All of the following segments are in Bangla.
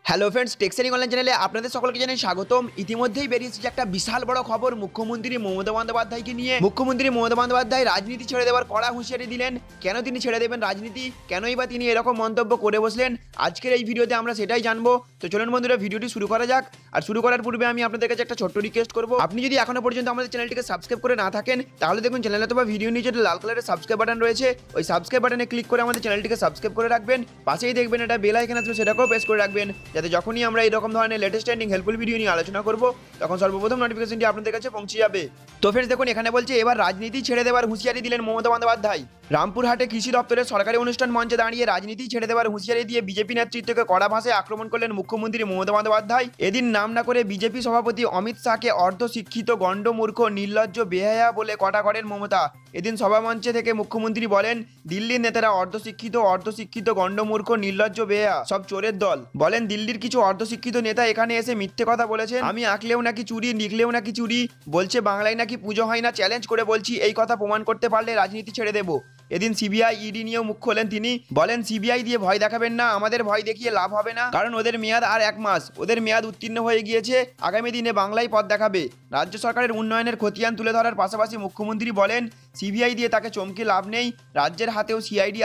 হ্যালো ফ্রেন্ডস, টেক্সেনিং অনলাইন চ্যানেলে আপনাদের সকলকে জানাই স্বাগতম। ইতিমধ্যেই বেরিয়েছে যে একটা বিশাল বড় খবর মুখ্যমন্ত্রী মমতা বন্দ্যোপাধ্যায়কে নিয়ে। মুখ্যমন্ত্রী মমতা বন্দ্যোপাধ্যায় রাজনীতি ছেড়ে দেওয়ার কড়া হুঁশিয়ারি দিলেন। কেন তিনি ছেড়ে দেবেন রাজনীতি, কেনই বা তিনি এরকম মন্তব্য করে বসলেন, আজকের এই ভিডিওতে আমরা সেটাই জানবো। তো চলুন বন্ধুরা, ভিডিওটি শুরু করা যাক। আর শুরু করার পূর্বে আমি আপনাদের কাছে একটা ছোট্ট রিকোয়েস্ট করবো, আপনি যদি এখনো পর্যন্ত আমাদের চ্যানেলটিকে সাবস্ক্রাইব করে না থাকেন তাহলে দেখুন চ্যানেলে অথবা ভিডিও নিচে লাল কালারের সাবস্ক্রাইব বাটন রয়েছে, ওই সাবস্ক্রাইব বাটনে ক্লিক করে আমাদের চ্যানেলটিকে সাবস্ক্রাইব করে রাখবেন। পাশেই দেখবেন একটা বেল আইকন আছে, সেটাকেও প্রেস করে রাখবেন, যাতে যখনই আমরা এরকম ধরনের লেটেস্ট ট্রেন্ডিং হেল্পফুল ভিডিও নিয়ে আলোচনা করব তখন সর্বপ্রথম নোটিফিকেশনটি আপনাদের কাছে পৌঁছে যাবে। তো ফ্রেন্ডস দেখুন, এখানে বলছে এবার রাজনীতি ছেড়ে দেওয়ার হুঁশিয়ারি দিলেন মমতা বন্দ্যোপাধ্যায়। রামপুরহাটে কৃষি দপ্তরের সরকারি অনুষ্ঠান মঞ্চে দাঁড়িয়ে রাজনীতি ছেড়ে দেওয়ার হুঁশিয়ারি দিয়ে বিজেপি নেতৃত্বকে কড়া ভাষায় আক্রমণ করলেন মুখ্যমন্ত্রী মমতা বন্দ্যোপাধ্যায়। এদিন নাম না করে বিজেপি সভাপতি অমিত শাহকে অর্ধশিক্ষিত গণ্ডমূর্খ নির্লজ্জ বেহায়া বলে কটা করেন মমতা। এদিন সভামঞ্চে থেকে মুখ্যমন্ত্রী বলেন, দিল্লির নেতারা অর্ধশিক্ষিত গণ্ডমূর্খ নির্লজ্জ বেহায়া, সব চোরের দল। বলেন, দিল্লির কিছু অর্ধশিক্ষিত নেতা এখানে এসে মিথ্যে কথা বলেছেন, আমি আঁকলেও নাকি চুরি, লিখলেও নাকি চুরি, বলছে বাংলায় নাকি পুজো হয় না। চ্যালেঞ্জ করে বলছি, এই কথা প্রমাণ করতে পারলে রাজনীতি ছেড়ে দেবো। এদিন সিবিআই ইডি নিয়েও মুখ খোলেন তিনি। বলেন, সিবিআই দিয়ে ভয় দেখাবেন না, আমাদের ভয় দেখিয়ে লাভ হবে না, কারণ ওদের মেয়াদ আর 1 মাস, ওদের মেয়াদ উত্তীর্ণ হয়ে গিয়েছে। আগামী দিনে বাংলায় পথ দেখাবে। রাজ্য সরকারের উন্নয়নের খতিয়ান তুলে ধরার পাশাপাশি মুখ্যমন্ত্রী বলেন, সিবিআই দিয়ে তাকে চমকে লাভ নেই, রাজ্যের হাতেও সিআইডি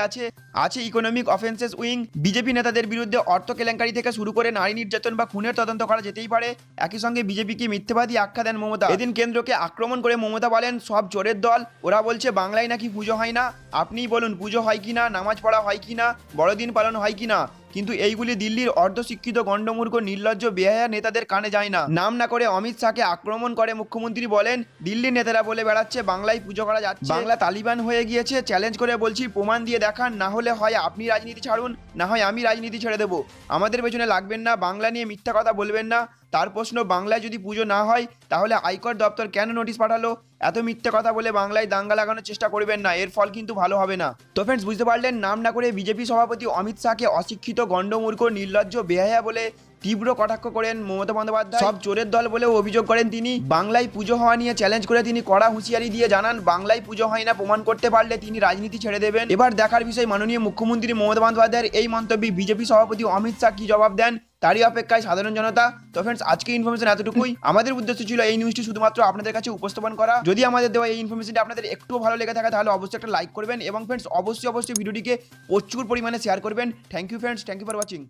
আছে ইকোনমিক অফেন্সেস উইং। বিজেপি নেতাদের বিরুদ্ধে অর্থ কেলেঙ্কারি থেকে শুরু করে নারী নির্যাতন বা খুনের তদন্ত করা যেতেই পারে। একই সঙ্গে বিজেপিকে মিথ্যাবাদী আখ্যা দেন মমতা। এদিন কেন্দ্রকে আক্রমণ করে মমতা বলেন, সব চোরের দল, ওরা বলছে বাংলায় নাকি পুজো হয় না। আপনিই বলুন, পুজো হয় কিনা, নামাজ পড়া হয় কিনা, বড়দিন পালন হয় কিনা, কিন্তু এইগুলি দিল্লির অর্ধশিক্ষিত গণ্ডমূর্খ নির্লজ্জ বেহায়া নেতাদের কানে যায় না। নাম না করে অমিত শাহকে আক্রমণ করে মুখ্যমন্ত্রী বলেন, দিল্লির নেতারা বলে বেড়াচ্ছে বাংলায় পুজো করা যাচ্ছে, বাংলা তালিবান হয়ে গিয়েছে। চ্যালেঞ্জ করে বলছি, প্রমাণ দিয়ে দেখান, না হলে হয় আপনি রাজনীতি ছাড়ুন, না হয় আমি রাজনীতি ছেড়ে দেবো। আমাদের পেছনে লাগবেন না, বাংলা নিয়ে মিথ্যা কথা বলবেন না। তার প্রশ্ন, বাংলায় যদি পুজো না হয় তাহলে আয়কর দপ্তর কেন নোটিশ পাঠালো? এত মিথ্যে কথা বলে বাংলায় দাঙ্গা লাগানোর চেষ্টা করবেন না, এর ফল কিন্তু ভালো হবে না। তো ফ্রেন্ডস, বুঝতে পারলেন, নাম না করে বিজেপি সভাপতি অমিত শাহকে অশিক্ষিত গণ্ডমূর্খ নির্লজ্জ বেহায়া বলে তীব্র কটাক্ষ করেন মমতা বন্দ্যোপাধ্যায়। সব চোরের দল বলেও অভিযোগ করেন তিনি। বাংলায় পুজো হওয়া নিয়ে চ্যালেঞ্জ করে তিনি কড়া হুঁশিয়ারি দিয়ে জানান, বাংলায় পুজো হয় না প্রমাণ করতে পারলে তিনি রাজনীতি ছেড়ে দেবেন। এবার দেখার বিষয়, মাননীয় মুখ্যমন্ত্রী মমতা বন্দ্যোপাধ্যায়ের এই মন্তব্যে বিজেপি সভাপতি অমিত শাহ কি জবাব দেন, তারই অপেক্ষায় সাধারণ জনতা। তো ফ্রেন্ডস, আজকে ইনফরমেশন এতটুকুই। আমাদের উদ্দেশ্য ছিল এই নিউজটি শুধুমাত্র আপনাদের কাছে উপস্থাপন করা। যদি আমাদের দেওয়া এই ইনফরমেশনটি আপনাদের একটু ভালো লেগে থাকে তাহলে অবশ্যই একটা লাইক করবেন এবং ফ্রেন্ডস অবশ্যই ভিডিওটিকে প্রচুর পরিমাণে শেয়ার করবেন। Thank you friends, thank you for watching.